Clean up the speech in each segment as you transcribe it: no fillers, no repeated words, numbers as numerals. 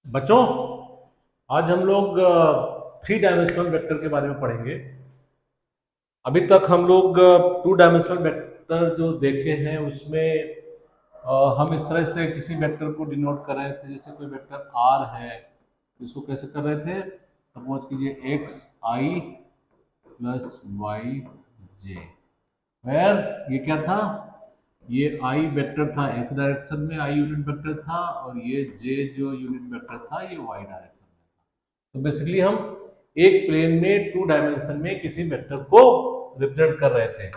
बच्चों, आज हम लोग थ्री डायमेंशनल वेक्टर के बारे में पढ़ेंगे। अभी तक हम लोग टू डायमेंशनल वेक्टर जो देखे हैं उसमें हम इस तरह से किसी वेक्टर को डिनोट कर रहे थे। जैसे कोई वेक्टर आर है, इसको कैसे कर रहे थे? सपोज कीजिए x I plus Y j, where ये क्या था? ये आई वेक्टर था, एक्स डायरेक्शन में आई यूनिट वेक्टर था, और ये जे जो यूनिट वेक्टर था ये वाई डायरेक्शन में था। तो बेसिकली हम एक प्लेन में टू डायमेंशन में किसी वेक्टर को रिप्रेजेंट कर रहे थे।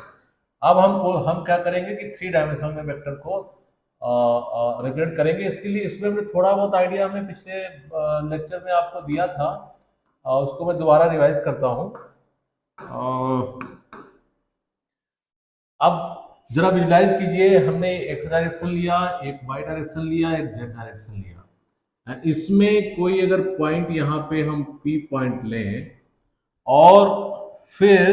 अब हम क्या करेंगे कि थ्री डायमेंशन में वेक्टर को रिप्रेजेंट करेंगे। इसके लिए इसमें हमने थोड़ा बहुत आइडिया हमने पिछले लेक्चर में आपको दिया था, उसको मैं दोबारा रिवाइज करता हूँ। अब जरा विजुलाइज कीजिए, हमने एक्स डायरेक्शन लिया, एक वाई डायरेक्शन लिया, एक जेड डायरेक्शन लिया। इसमें कोई अगर पॉइंट यहाँ पे हम पी पॉइंट लें, और फिर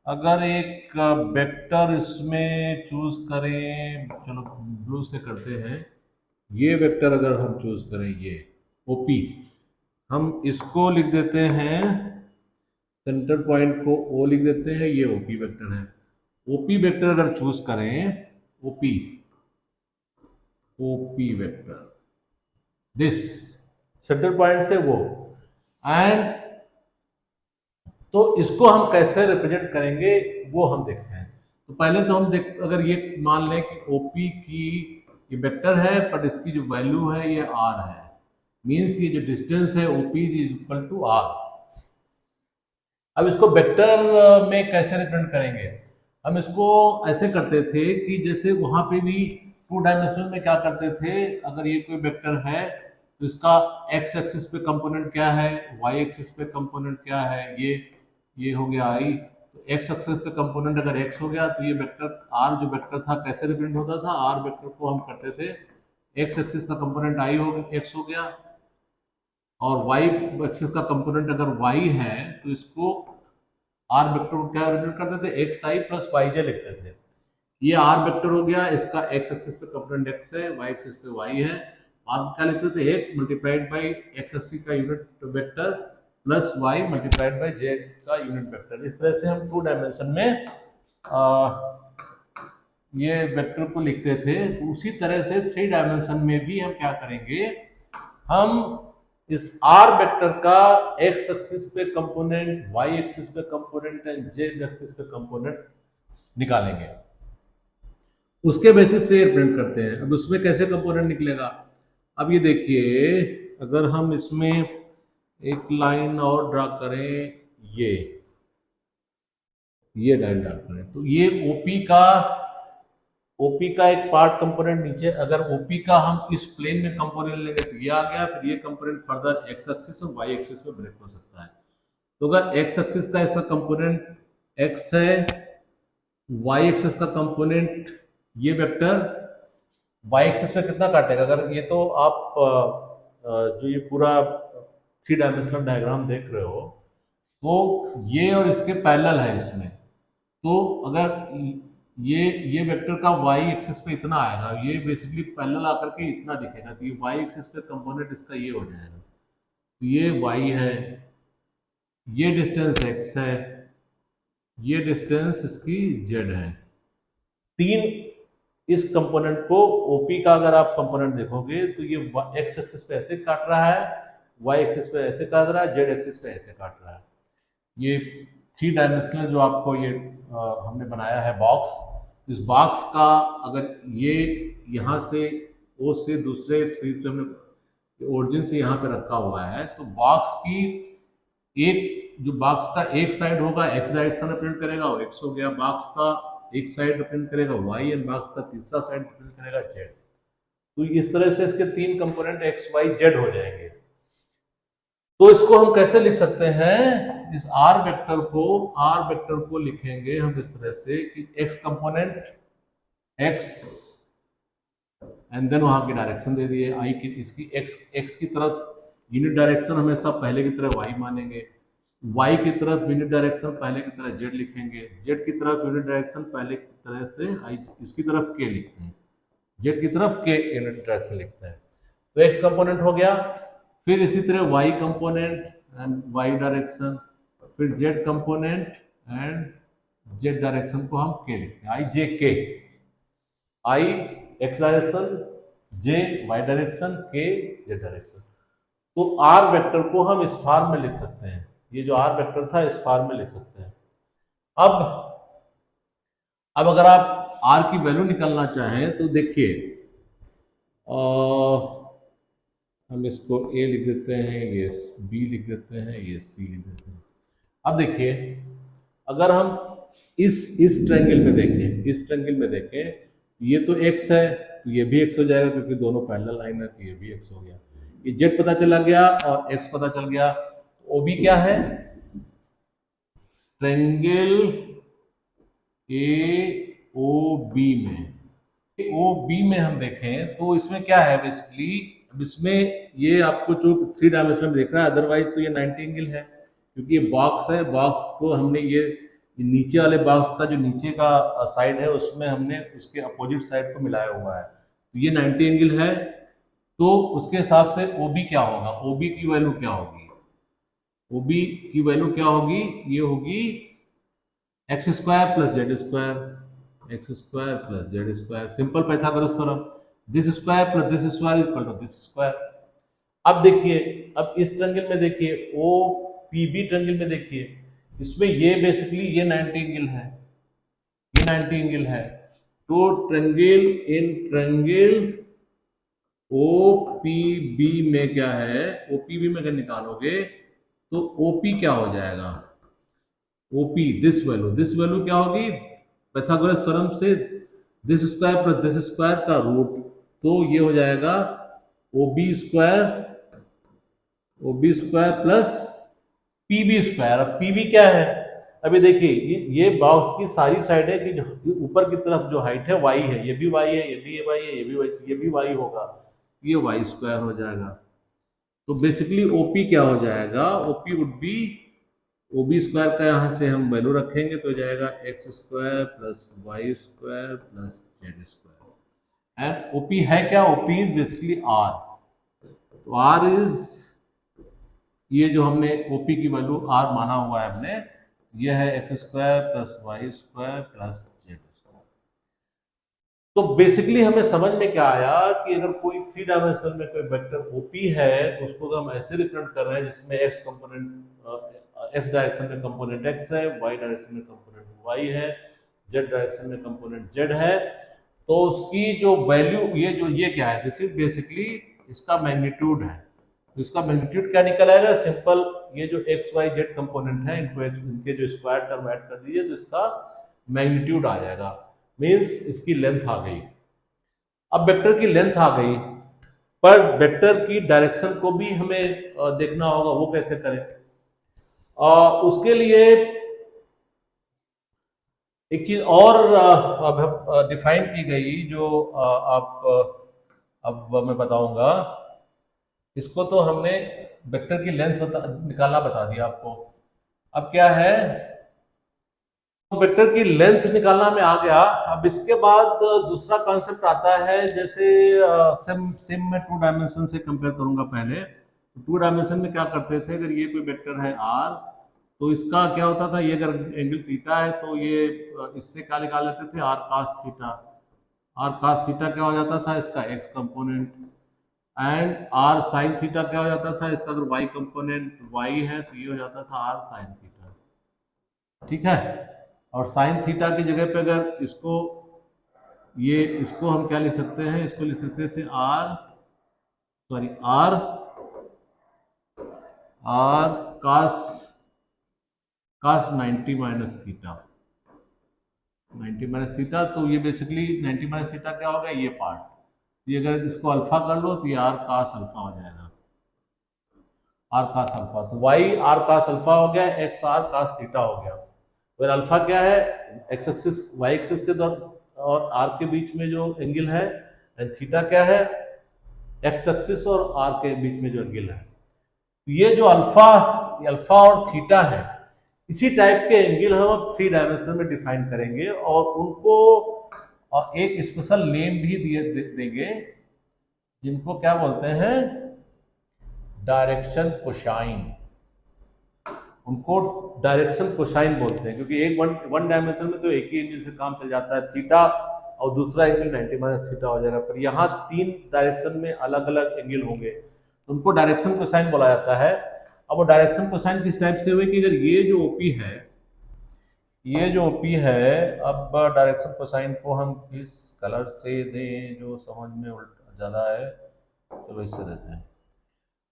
अगर एक वेक्टर इसमें चूज करें, चलो ब्लू से करते हैं, ये वेक्टर अगर हम चूज करें, ये ओपी, हम इसको लिख देते हैं, सेंटर पॉइंट को ओ लिख देते हैं, ये ओपी वेक्टर है। ओपी वेक्टर अगर चूज करें, OP OP vector, this centre point से वो, एंड तो इसको हम कैसे रिप्रेजेंट करेंगे वो हम देखते हैं। तो पहले तो हम देख, अगर ये मान लें कि ओपी की ये वेक्टर है, पर इसकी जो वैल्यू है ये आर है, मीन्स ये जो डिस्टेंस है OP is equal to r. अब इसको वेक्टर में कैसे रिप्रेजेंट करेंगे? हम इसको ऐसे करते थे कि जैसे वहां पे भी टू डायमेंशनल में क्या करते थे, अगर ये कोई वेक्टर है तो इसका एक्स एक्सिस पे कंपोनेंट क्या है, वाई एक्सिस पे कंपोनेंट क्या है, ये हो गया आई। तो एक्स एक्सिस पे कंपोनेंट अगर एक्स हो गया तो ये वेक्टर आर जो वेक्टर था कैसे रिप्रेजेंट होता था? आर वेक्टर को हम करते थे, एक्स एक्सिस का कंपोनेंट आई हो एक्स हो गया, और वाई एक्सिस का कंपोनेंट अगर वाई है तो इसको आर वेक्टर को क्या रिप्रेजेंट करते थे? एक्स आई प्लस वाई जे लिखते थे। ये आर वेक्टर हो गया, इसका एक्स एक्सिस पे कंपोनेंट एक्स है, वाई एक्सिस पे वाई है। आर क्या लिखते थे? X multiplied by X axis का unit vector plus Y multiplied by J का यूनिट वेक्टर। इस तरह से हम टू डायमेंशन में आ, ये वेक्टर को लिखते थे। तो उसी तरह से थ्री डायमेंशन में भी हम क्या करेंगे, हम इस आर वेक्टर का एक्स एक्सिस पे कंपोनेंट, वाई एक्सिस पे कंपोनेंट एंड जेड एक्सिस पे कंपोनेंट निकालेंगे, उसके बेसिस से रिप्रेजेंट करते हैं। अब उसमें कैसे कंपोनेंट निकलेगा? अब ये देखिए, अगर हम इसमें एक लाइन और ड्रा करें, ये लाइन ड्रा करें, तो ये ओपी का एक पार्ट कंपोनेंट नीचे, अगर ओपी का हम इस प्लेन में कंपोनेंट लेंगे तो ये आ गया, फिर ये कंपोनेंट फर्दर एक्स एक्सिस और वाई एक्सिस में ब्रेक हो सकता है। तो अगर एक्स एक्सिस का इसका कंपोनेंट एक्स है, वाई एक्सिस का कंपोनेंट ये वेक्टर वाई एक्सिस पे कितना काटेगा? अगर ये तो आप जो ये पूरा थ्री डायमेंशनल डायग्राम देख रहे हो, तो ये और इसके पैरेलल है इसमें। तो अगर ये वेक्टर का वाई एक्सिस पे इतना आएगा, ये बेसिकली पैरेलल आकर के इतना दिखेगा, तो ये वाई एक्सिस पे कंपोनेंट इसका ये हो जाएगा। तो ये वाई है, ये डिस्टेंस एक्स है, ये डिस्टेंस इसकी जेड है। तीन इस कंपोनेंट को, ओपी का अगर आप कंपोनेंट देखोगे तो ये एक्स एक्सिस पे ऐसे काट रहा है, वाई एक्सिस पे ऐसे काट रहा है, जेड एक्सिस पे ऐसे काट रहा है। ये थ्री डायमेंशनल जो आपको ये हमने बनाया है बॉक्स, इस बॉक्स का अगर ये यहाँ से ओ से दूसरे सीरीज पे हमने ओरिजिन से यहाँ पे रखा हुआ है, तो बॉक्स की एक जो बॉक्स का एक साइड होगा एक्स डायरेक्शन रिप्रेजेंट करेगा, वो एक्स हो गया। बॉक्स का एक साइड रिप्रेजेंट करेगा वाई, एंड बॉक्स का तीसरा साइड रिप्रेजेंट करेगा जेड। तो इस तरह से इसके तीन कंपोनेंट एक्स वाई जेड हो जाएंगे। तो इसको हम कैसे लिख सकते हैं? इस आर वेक्टर को लिखेंगे हम इस तरह से कि x component x, and then वहां की डायरेक्शन दे दिए आई की, इसकी एक्स की तरफ यूनिट डायरेक्शन हमेशा पहले की तरह वाई मानेंगे, वाई की तरफ यूनिट डायरेक्शन पहले की तरह जेड लिखेंगे, जेड की तरफ यूनिट डायरेक्शन पहले की तरह से आई, इसकी तरफ के लिखते हैं, जेड की तरफ के यूनिट डायरेक्शन लिखते हैं। तो एक्स कंपोनेंट हो गया, फिर इसी तरह y component and y direction, फिर z component and z direction को हम k लिखते हैं, i j k, i x direction, j y direction, k z direction. तो r वेक्टर को हम इस फॉर्म में लिख सकते हैं, ये जो r वेक्टर था इस फॉर्म में लिख सकते हैं। अब अगर आप r की वैल्यू निकालना चाहें तो देखिए, हम इसको a लिख देते हैं, ये b लिख देते हैं, ये c लिख देते हैं। अब देखिए, अगर हम इस ट्रायंगल में देखें, इस ट्रायंगल में देखें, ये तो x है तो ये भी x हो जाएगा क्योंकि दोनों पैरेलल लाइन है, तो ये भी x हो गया। ये z पता चला गया और x पता चल गया। OB क्या है? ट्रायंगल AOB में, AOB में हम देखें तो इसमें क्या है बेसिकली, अब इसमें ये आपको जो 3 डायमेंशन में देख रहा है, अदरवाइज तो ये 90 एंगल है क्योंकि ये बॉक्स है। बॉक्स को हमने ये नीचे वाले बॉक्स का जो नीचे का साइड है उसमें हमने उसके अपोजिट साइड को मिलाया हुआ है, तो ये 90 एंगल है। तो उसके हिसाब से OB क्या होगा, OB की वैल्यू क्या होगी, OB की वैल्यू क्या होगी, ये होगी x square plus z square, x square plus z square, simple Pythagoras theorem, this square plus this square equal to this square. अब देखिए, अब इस ट्रायंगल में देखिए, OPB ट्रायंगल में देखिए, इसमें ये बेसिकली ये 90 एंगल है, ये 90 एंगल है। तो ट्रायंगल OPB में क्या है, OPB में अगर निकालोगे तो OP क्या हो जाएगा, OP दिस वैल्यू क्या होगी, पाइथागोरस थ्योरम से this square plus this square का रूट, तो ये हो जाएगा OB square plus PB square. अब PB क्या है, अभी देखिए ये बॉक्स की सारी साइड है कि जो ऊपर की तरफ जो हाइट है y है, ये भी y है, ये भी y है, ये भी y होगा, ये y स्क्वायर हो जाएगा। तो बेसिकली OP क्या हो जाएगा, OP would be, OB square का यहाँ से हम वैल्यू रखेंगे तो हो जाएगा x square plus y square plus z square. And OP है क्या, OP इज बेसिकली r। तो r इज, ये जो हमने OP की वैल्यू r माना हुआ है हमने, ये है x square plus y square plus z square. तो बेसिकली हमें समझ में क्या आया कि अगर कोई 3 डायमेंशन में कोई वेक्टर OP है तो उसको हम ऐसे रिप्रेजेंट कर रहे हैं जिसमें x कंपोनेंट, x डायरेक्शन में कंपोनेंट x है, y डायरेक्शन में कंपोनेंट y है, z डायरेक्शन में कंपोनेंट z है। तो उसकी जो वैल्यू, ये क्या है, दिस इज बेसिकली इसका मैग्नीट्यूड है। तो इसका मैग्नीट्यूड क्या निकल आएगा, सिंपल ये जो x y z कंपोनेंट है इनको इनके जो स्क्वायर टर्म ऐड कर दीजिए तो इसका मैग्नीट्यूड आ जाएगा, मींस इसकी लेंथ आ गई। अब वेक्टर की लेंथ आ गई, पर वेक्टर की डायरेक्शन को भी हमें देखना होगा, वो कैसे करें। उसके लिए एक चीज और अब डिफाइन की गई जो अब मैं बताऊंगा। इसको तो हमने वेक्टर की लेंथ निकालना बता दिया आपको। अब क्या है, वेक्टर की लेंथ निकालना में आ गया। अब इसके बाद दूसरा कॉन्सेप्ट आता है, जैसे सेम मैं 2 डायमेंशन से कंपेयर करूंगा। पहले 2 डायमेंशन में क्या करते थे, अगर ये कोई वेक्टर है r तो इसका क्या होता था, ये अगर एंगल थीटा है तो ये इससे क्या निकाल लेते थे, r cos theta. r cos theta क्या हो जाता था, इसका x component, and r sin theta क्या हो जाता था, इसका अगर y कंपोनेंट y है तो ये हो जाता था r sin थीटा। ठीक है, और साइन थीटा की जगह पे अगर इसको हम क्या लिख सकते हैं, इसको लिख सकते थे r cos 90 minus theta, 90 minus theta. तो ये बेसिकली 90 माइनस थीटा क्या होगा, ये पार्ट, ये अगर इसको अल्फा कर लो तो ये r cos अल्फा हो जाएगा, r cos अल्फा। तो y r cos अल्फा हो गया, x r cos थीटा हो गया। और अल्फा क्या है, x एक्सिस y एक्सिस के और r के बीच में जो एंगल है, एंड थीटा क्या है, x एक्सिस और r के बीच में जो एंगल है। ये जो अल्फा और थीटा है, इसी टाइप के एंगल हम 3 डायमेंशन में डिफाइन करेंगे और उनको एक स्पेशल नेम भी देंगे, जिनको क्या बोलते हैं, डायरेक्शन कोसाइन, उनको डायरेक्शन कोसाइन बोलते हैं, क्योंकि एक वन डायमेंशन में तो एक ही एंगल से काम चल जाता है, थीटा, और दूसरा एंगल 90 माइनस थीटा हो जाएगा, पर यहाँ 3 डायरेक्शन में अलग अलग एंगल होंगे, तो उनको डायरेक्शन कोसाइन बोला जाता है। अब वो डायरेक्शन कोसाइन किस टाइप से हुए कि अगर ये जो ओपी है, ये जो ओपी है, अब डायरेक्शन कोसाइन को हम किस कलर से दें जो समझ में ज्यादा है, चलो इससे देते हैं।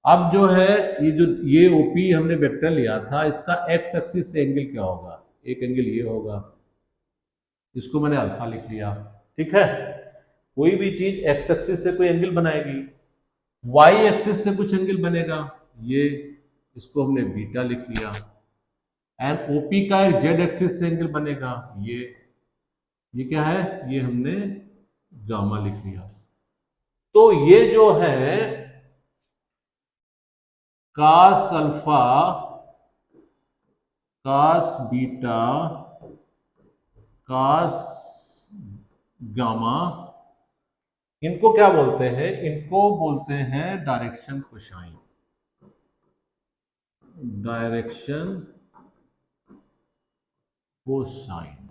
अब जो है ये ओपी हमने वेक्टर लिया था, इसका एक्स एक्सिस से एंगल क्या होगा, एक एंगल ये होगा, इसको मैंने अल्फा लिख लिया, ठीक है। कोई भी चीज एक्स एक्सिस से कोई एंगल बनाएगी, वाई एक्सिस से कुछ एंगल बनेगा, ये इसको हमने बीटा लिख लिया, एंड ओपी का एक जेड एक्सिस से एंगल बनेगा, ये क्या है, ये हमने गामा लिख लिया। तो ये जो है cos alpha, cos beta, cos gamma, इनको क्या बोलते हैं, इनको बोलते हैं डायरेक्शन कोसाइन, डायरेक्शन कोसाइन।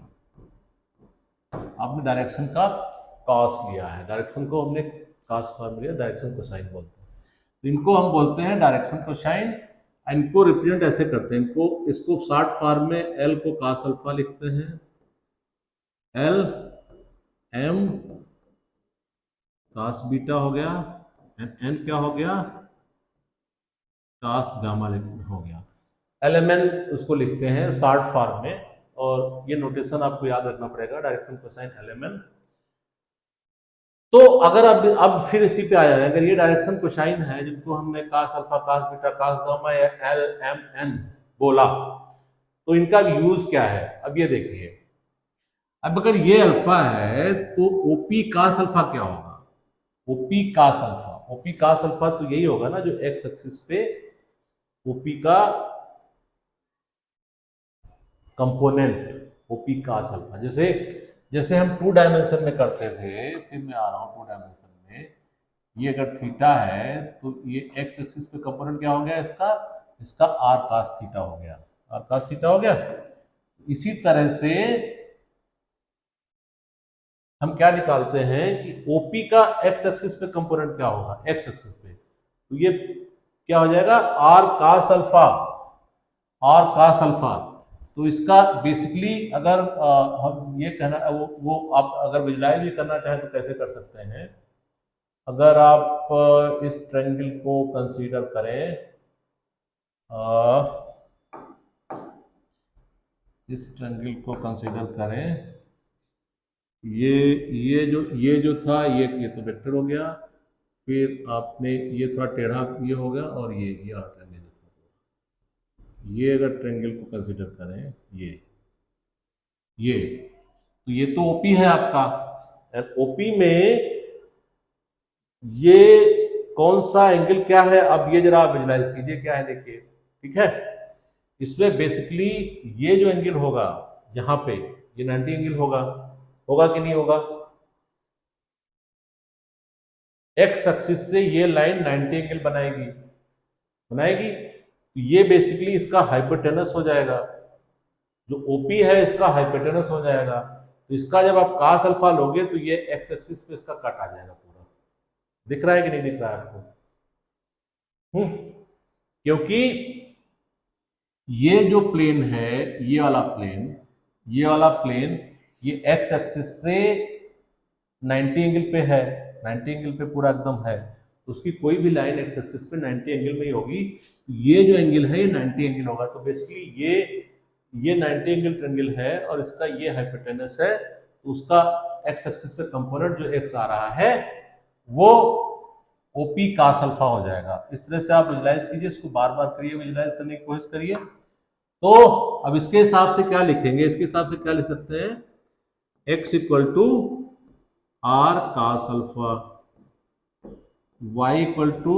आपने डायरेक्शन का कॉस लिया है, डायरेक्शन को हमने कॉस फॉर्म लिया, डायरेक्शन कोसाइन बोलते हैं, तो इनको हम बोलते हैं डायरेक्शन कोसाइन। इनको रिप्रेजेंट ऐसे करते हैं, इसको शॉर्ट फॉर्म में एल को कॉस अल्फा लिखते हैं, एल एम कॉस बीटा हो गया, एन क्या हो गया, कॉस गामा हो गया, एलएमएन उसको लिखते हैं शॉर्ट फॉर्म में, और ये नोटेशन आपको याद रखना पड़ेगा, डायरेक्शन कोसाइन एलएमएन। तो अगर अब फिर इसी पे आ जाए, अगर ये डायरेक्शन कोसाइन है जिनको हमने cos alpha, cos beta, cos gamma या एल एम एन बोला, तो इनका यूज क्या है, अब ये देखिए। अब अगर ये अल्फा है तो ओपी कॉस अल्फा क्या होगा, OP cos alpha, OP cos alpha तो यही होगा ना जो एक्स एक्सिस पे ओपी का कंपोनेंट, ओपी कॉस अल्फा, जैसे हम 2 डायमेंशन में करते थे, फिर मैं आ रहा हूं 2 डायमेंशन में, ये अगर थीटा है तो ये एक्स एक्सिस पे कंपोनेंट क्या हो गया, इसका आर कॉस थीटा हो गया, आर कॉस थीटा हो गया। इसी तरह से हम क्या निकालते हैं कि ओपी का एक्स एक्सिस पे कंपोनेंट क्या होगा, एक्स एक्सिस पे, तो ये क्या हो जाएगा, r cos alpha, r cos alpha. तो इसका बेसिकली अगर हम ये कहना, वो आप अगर विजुलाइज भी करना चाहें तो कैसे कर सकते हैं, अगर आप इस ट्रायंगल को कंसीडर करें, इस ट्रायंगल को कंसीडर करें, ये जो था ये तो वेक्टर हो गया, फिर आपने ये थोड़ा टेढ़ा ये हो गया, और ये ट्रायंगल, ये अगर ट्रायंगल को कंसीडर करें, तो ये तो ओपी है आपका, ओपी में ये कौन सा एंगल क्या है, अब ये जरा आप विजुलाइज कीजिए क्या है, देखिए, ठीक है। इसमें बेसिकली ये जो एंगल होगा यहाँ पे, ये 90 एंगल होगा कि नहीं होगा, एक्स एक्सिस से ये लाइन 90 एंगल बनाएगी, तो ये बेसिकली इसका हाइपोटेनस हो जाएगा, जो ओपी है इसका हाइपोटेनस हो जाएगा, तो इसका जब आप कॉस अल्फा लोगे तो ये एक्स एक्सिस पे इसका कट आ जाएगा पूरा, दिख रहा है कि नहीं दिख रहा है आपको, क्योंकि ये जो प्लेन है, ये वाला प्लेन ये एक्स एक्सिस से 90 एंगल पे है, 90 एंगल पे पूरा एकदम है, तो उसकी कोई भी लाइन एक्स एक्सिस पे 90 एंगल में ही होगी, ये जो एंगल है ये 90 एंगल होगा, तो बेसिकली ये 90 एंगल ट्रायंगल है और इसका ये हाइपोटेनस है, तो उसका एक्स एक्सिस पे कंपोनेंट जो एक्स आ रहा है वो ओपी कॉस अल्फा हो जाएगा। इस तरह से आप विजुलाइज कीजिए, इसको बार बार करिए, विजुलाइज करने की कोशिश करिए। तो अब इसके हिसाब से क्या लिखेंगे, इसके हिसाब से क्या लिख सकते हैं, x equal to r cos alpha, y equal to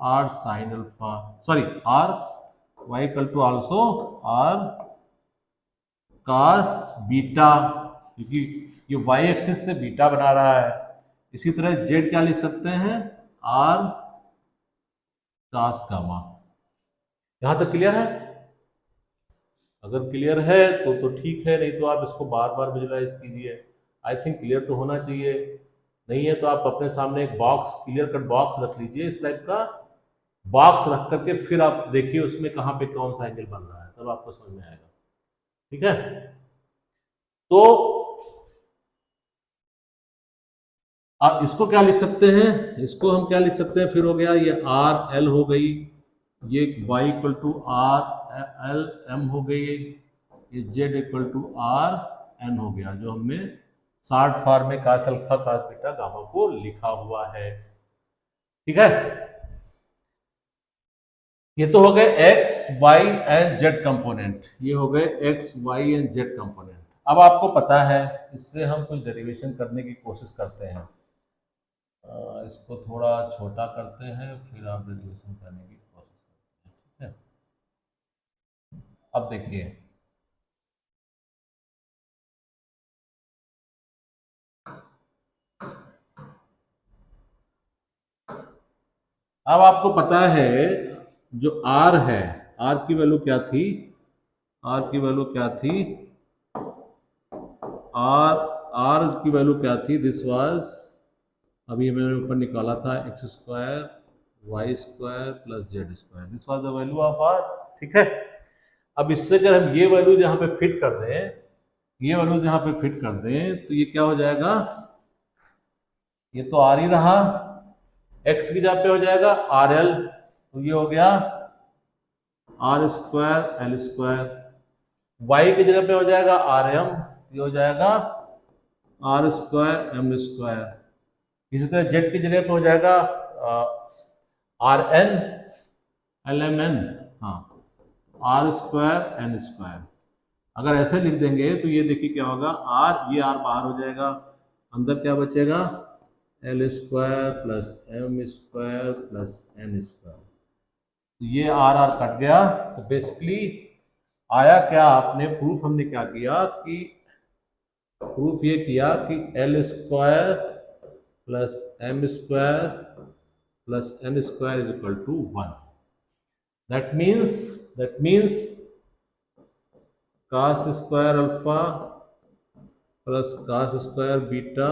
r sine alpha, sorry r, y equal to also r cos beta, क्योंकि ये y एक्सिस से बीटा बना रहा है। इसी तरह z क्या लिख सकते हैं, आर कास गामा। यहां तक क्लियर है? अगर क्लियर है तो ठीक है, नहीं तो आप इसको बार बार विजुलाइज कीजिए। आई थिंक क्लियर तो होना चाहिए। नहीं है तो आप अपने सामने एक बॉक्स, क्लियर कट बॉक्स रख लीजिए, इस टाइप का बॉक्स रख करके फिर आप देखिए उसमें कहाँ पे कौन सा एंगल बन रहा है, तब आपको समझ में आएगा। ठीक है, तो आप इसको क्या लिख सकते हैं, इसको हम क्या लिख सकते हैं, फिर हो गया ये आर एल हो गई, ये y equal to r l m हो गई, ये z equal to r n हो गया, जो हमने शॉर्ट फॉर्म में cos alpha cos beta gamma को लिखा हुआ है। ठीक है, ये तो हो गए x y and z component, ये हो गए x y and z component. अब आपको पता है, इससे हम कुछ डेरिवेशन करने की कोशिश करते हैं। इसको थोड़ा छोटा करते हैं, फिर आप डेरिवेशन करने की कोशिश करते हैं। ठीक है, अब देखिए, अब आपको पता है जो r है, r की वैल्यू क्या थी, r की वैल्यू क्या थी, r की वैल्यू क्या थी, दिस वाज, अभी मैंने ऊपर निकाला था, x square y square plus z square, this was the value of r। ठीक है, अब इससे अगर हम ये वैल्यू यहाँ पे फिट कर दें, ये वैल्यूज यहाँ पे फिट कर दें, तो ये क्या हो जाएगा, ये तो r ही रहा, x की जगह पे हो जाएगा आर एल, तो ये हो गया r square l square, y की जगह पे हो जाएगा आर एम, ये हो जाएगा आर स्क्वायर एम स्क्वायर, इसी तरह जेड की जगह पे हो जाएगा r n l m n, हाँ आर स्क्वायर एन स्क्वायर। अगर ऐसे लिख देंगे तो ये देखिए क्या होगा, आर, ये आर बाहर हो जाएगा, अंदर क्या बचेगा, l square plus m square plus n square, तो ये आर कट गया। तो बेसिकली आया क्या, आपने प्रूफ, हमने क्या किया कि प्रूफ ये किया कि l square plus m square plus n square is equal to 1। That means cos square alpha plus cos square beta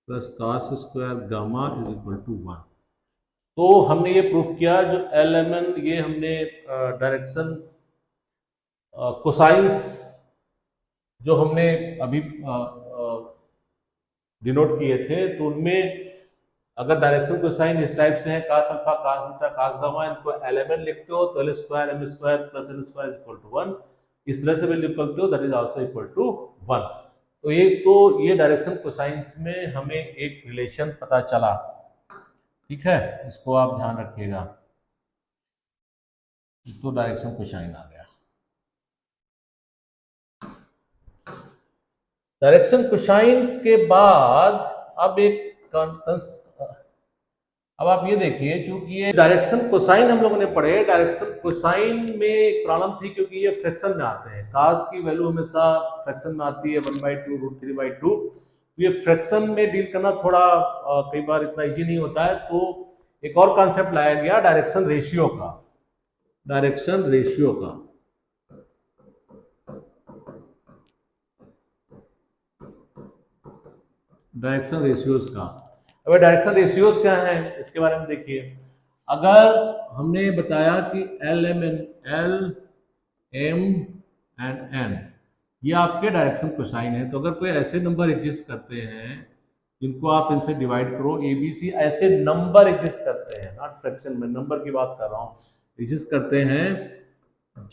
plus cos square gamma is equal to 1। तो हमने ये प्रूफ किया, जो एल एम एन, ये हमने direction cosines जो हमने अभी डिनोट किए थे, तो उनमें अगर डायरेक्शन कोसाइन इस टाइप से है, cos alpha cos beta cos gamma, इनको एल एम एन लिखते हो तो l square m square plus n square equal to 1, इस तरह से भी लिख सकते हो, that is also equal to 1। तो ये डायरेक्शन कोसाइंस में हमें एक रिलेशन पता चला। ठीक है, इसको आप ध्यान रखिएगा, तो डायरेक्शन कोसाइन आ गया। डायरेक्शन कोसाइन के बाद अब आप ये देखिए, क्योंकि ये डायरेक्शन कोसाइन हम लोगों ने पढ़े, डायरेक्शन कोसाइन में एक प्रॉब्लम थी, क्योंकि ये फ्रैक्शन में आते हैं, कास की वैल्यू हमेशा फ्रैक्शन में आती है, 1/2 √3/2। ये फ्रैक्शन में डील करना थोड़ा कई बार इतना इजी नहीं होता है, तो एक और कॉन्सेप्ट लाया गया डायरेक्शन रेशियो का, डायरेक्शन रेशियो का। डायरेक्शन रेशियोज का, अब डायरेक्शन रेशियोज क्या है इसके बारे में देखिए। अगर हमने बताया कि l m n, l m and n, ये आपके डायरेक्शन कोसाइन है, तो अगर कोई ऐसे नंबर एग्जिस्ट करते हैं जिनको आप इनसे डिवाइड करो, ए बी सी ऐसे नंबर एग्जिस्ट करते हैं, नॉट फ्रैक्शन में, नंबर की बात कर रहा हूँ, एग्जिस्ट करते हैं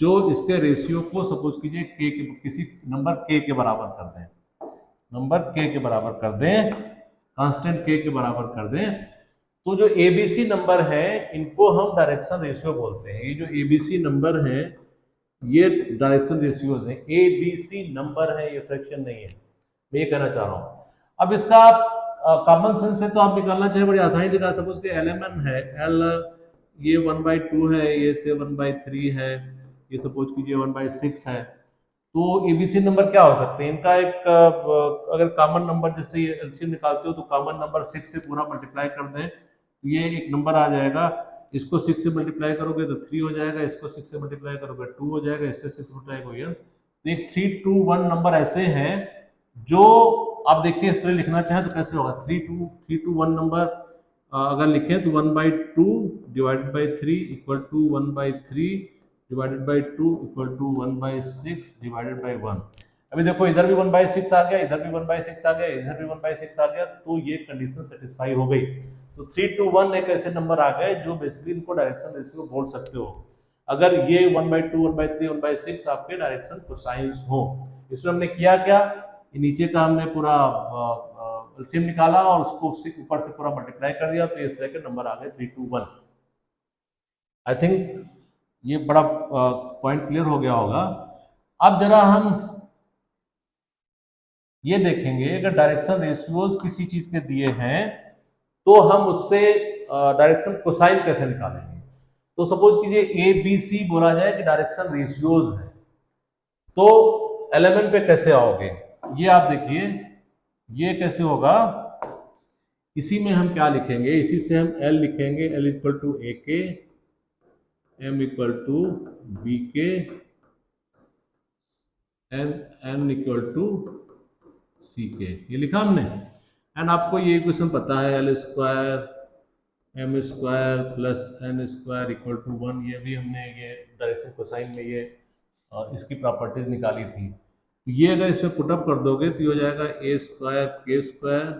जो इसके रेशियो को सपोज कीजिए के, किसी नंबर के बराबर कर दें, नंबर के बराबर कर दें, कांस्टेंट के बराबर कर दें, तो जो एबीसी नंबर है इनको हम डायरेक्शन रेशियो बोलते हैं। ये जो एबीसी नंबर है ये डायरेक्शन रेशियोज हैं, एबीसी नंबर है, ये फ्रैक्शन नहीं है, मैं ये कहना चाह रहा हूं। अब इसका कॉमन सेंस से तो आप निकालना चाहे बड़ी आसानी निकाल, सपोज कि एलएमएन है, एल ये 1/2 है, ये से 1/3 है, ये सपोज कीजिए 1/6 है, तो एबीसी नंबर क्या हो सकते हैं इनका, एक अगर कॉमन नंबर जैसे एलसीएम निकालते हो तो कॉमन नंबर 6 से पूरा मल्टीप्लाई कर दें, तो ये एक नंबर आ जाएगा, इसको 6 से मल्टीप्लाई करोगे तो 3 हो जाएगा, इसको 6 से मल्टीप्लाई करोगे 2 हो जाएगा, इससे 6 मल्टीप्लाई करोगे। तो एक 3 2 1 नंबर ऐसे हैं जो आप देखिए इस तरह लिखना चाहें तो कैसे होगा। 3 2 1 नंबर अगर लिखें तो 1/2 divided by 3 equal to 1/3 divided by 2 equal to 1/6 divided by 1। अभी देखो इधर भी 1/6 आ गया, इधर भी 1/6 आ गया, इधर भी 1/6 आ गया, तो ये कंडीशन सेटिस्फाई हो गई। तो 3 2 1 एक ऐसे नंबर आ गए जो बेसिकली इनको डायरेक्शन रेशियो बोल सकते हो, अगर ये 1/2 1/3 1/6 आपके डायरेक्शन कोसाइंस हो। इसमें हमने किया क्या, नीचे का हमने पूरा एलसीएम निकाला और उसको ऊपर से पूरा मल्टीप्लाई कर दिया, तो इस तरह के नंबर आ गए 3 2 1। आई थिंक ये बड़ा पॉइंट क्लियर हो गया होगा। अब जरा हम ये देखेंगे अगर डायरेक्शन रेशियोज किसी चीज के दिए हैं तो हम उससे डायरेक्शन कोसाइन कैसे निकालेंगे। तो सपोज कीजिए ए बी सी बोला जाए कि डायरेक्शन रेशियोज है, तो एलिमेंट पे कैसे आओगे, ये आप देखिए ये कैसे होगा। इसी में हम क्या लिखेंगे, इसी से हम L लिखेंगे, L इक्वल टू ए के, M इक्वल टू बी के, N इक्वल टू सी के, ये लिखा हमने। एंड आपको ये इक्वेशन पता है, L square M square plus N square equal to 1, ये भी हमने ये डायरेक्शन कोसाइन में ये इसकी प्रॉपर्टीज निकाली थी। ये अगर इसमें पुटअप कर दोगे तो ये हो जाएगा ए स्क्वायर के स्क्वायर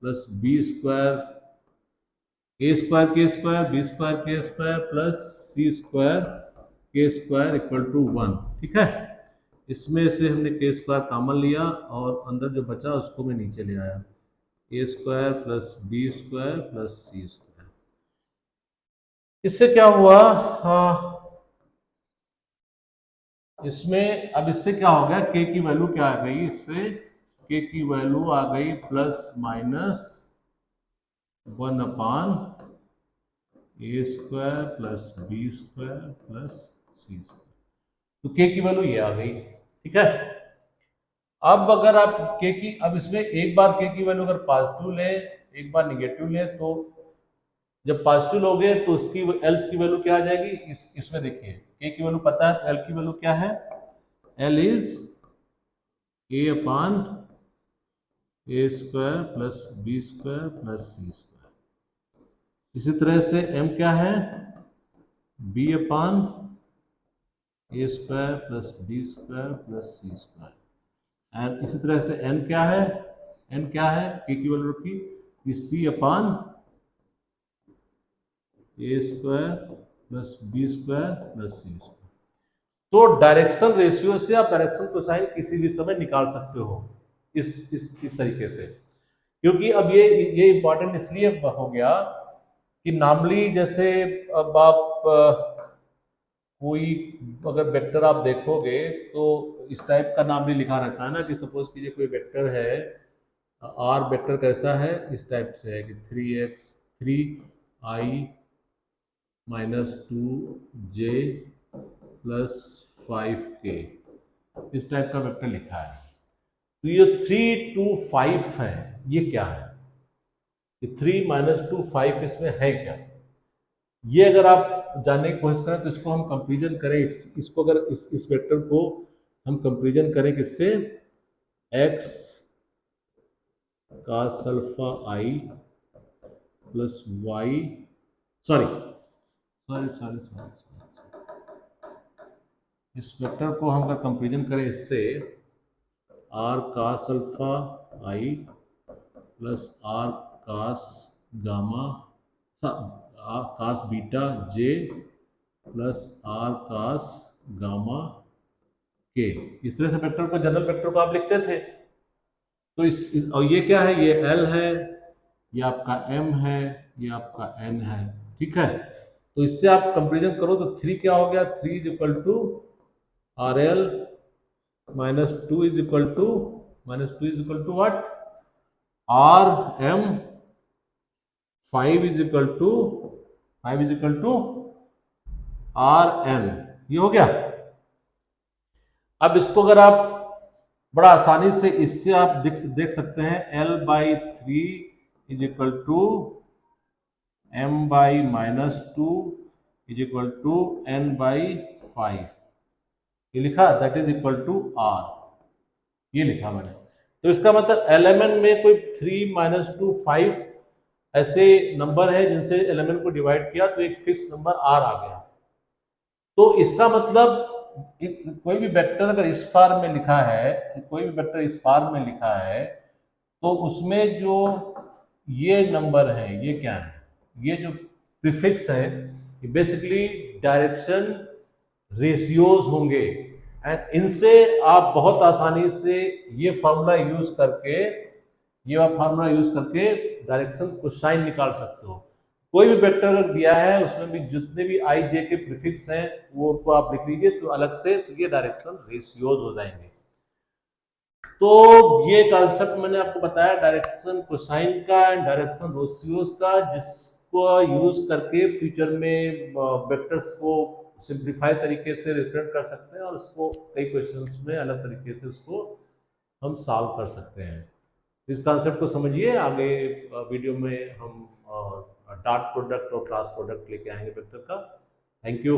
प्लस बी स्क्वायर, ए स्क्वायर के स्क्वायर बी स्क्वायर के स्क्वायर प्लस सी स्क्वायर के स्क्वायर इक्वल टू 1। ठीक है, इसमें से हमने के स्क्वायर कॉमन लिया और अंदर जो बचा उसको मैं नीचे ले आया, A square plus B square plus C square. इससे क्या हुआ, इसमें अब इससे क्या हो गया, के की वैल्यू क्या आ गई, इससे के की वैल्यू आ गई plus minus 1/a square plus B square plus सी स्क्वायर। तो के की वैल्यू ये आ गई। ठीक है, अब अगर आप के की, अब इसमें एक बार के की वैल्यू अगर पॉजिटिव ले एक बार निगेटिव ले, तो जब पॉजिटिव लोगे तो उसकी एल की वैल्यू क्या आ जाएगी, इसमें देखिए के की वैल्यू पता है तो एल की वैल्यू क्या है, l is a upon A square plus B square plus C square. इसी तरह से एम क्या है, b upon A square plus B square plus C square. And इसी तरह से एन क्या है, एन क्या है, के की वैल्यू रखी, सी अपॉन ए square plus B square plus सी स्क्वायर। तो डायरेक्शन रेशियो से आप डायरेक्शन कोसाइन किसी भी समय निकाल सकते हो इस तरीके से, क्योंकि अब ये इंपॉर्टेंट इसलिए हो गया कि नॉर्मली जैसे अब आप कोई अगर वेक्टर आप देखोगे तो इस टाइप का नाम भी लिखा रहता है ना, कि सपोज कीजिए कोई वेक्टर है, आर वेक्टर कैसा है, इस टाइप से है कि 3x 3i minus 2j plus 5k, इस टाइप का वेक्टर लिखा है। तो ये 3 2 5 है, ये क्या है, ये 3 - 2 5 इसमें है क्या, ये अगर आप जानने की कोशिश करें तो इसको हम कंपेरिजन करें, इसको अगर इस वेक्टर को हम कंपेरिजन करें किससे, x cos alpha i plus y, sorry इस वेक्टर को हम अगर कंपेरिजन करें इससे, r cos alpha i plus r cos gamma cos beta j plus r cos gamma k, इस तरह से वेक्टर को, जनरल वेक्टर को आप लिखते थे। तो और ये क्या है, ये L है, ये आपका M है, ये आपका N है। ठीक है, तो इससे आप कंपेरिजन करो तो 3 क्या हो गया, 3 is equal to RL minus 2 is equal to what, RM 5 is equal to RN, ये हो गया। अब इसको अगर आप बड़ा आसानी से इससे आप देख सकते हैं, L/3 is equal to m by -2 is equal to n by 5, ये लिखा, that is equal to r, ये लिखा मैंने। तो इसका मतलब एलिमेंट में कोई 3 -2 5 ऐसे नंबर है जिनसे एलिमेंट को डिवाइड किया तो एक फिक्स नंबर r आ गया। तो इसका मतलब कोई भी वेक्टर अगर इस फॉर्म में लिखा है, कोई भी वेक्टर इस फॉर्म में लिखा है, तो उसमें जो ये नंबर है ये क्या है, ये जो प्रीफिक्स है ये बेसिकली डायरेक्शन रेशियोज होंगे। एंड इनसे आप बहुत आसानी से ये फार्मूला यूज करके, ये फार्मूला यूज करके डायरेक्शन को साइन निकाल सकते हो। कोई भी वेक्टर अगर दिया है उसमें भी जितने भी आई जे के प्रीफिक्स हैं वो को आप लिख लीजिए तो अलग से, तो ये डायरेक्शन रेशियोज हो जाएंगे। तो ये कॉन्सेप्ट मैंने आपको बताया डायरेक्शन कोसाइन का एंड डायरेक्शन रेशियोज का, जिसको यूज करके फ्यूचर में वेक्टर्स को सिंप्लीफाई तरीके से रिप्रेजेंट कर सकते हैं और उसको कई क्वेश्चंस में अलग तरीके से उसको हम सॉल्व कर सकते हैं। इस कॉन्सेप्ट को समझिए। आगे वीडियो में हम डॉट प्रोडक्ट और क्लास प्रोडक्ट लेके आएंगे वेक्टर का। Thank you.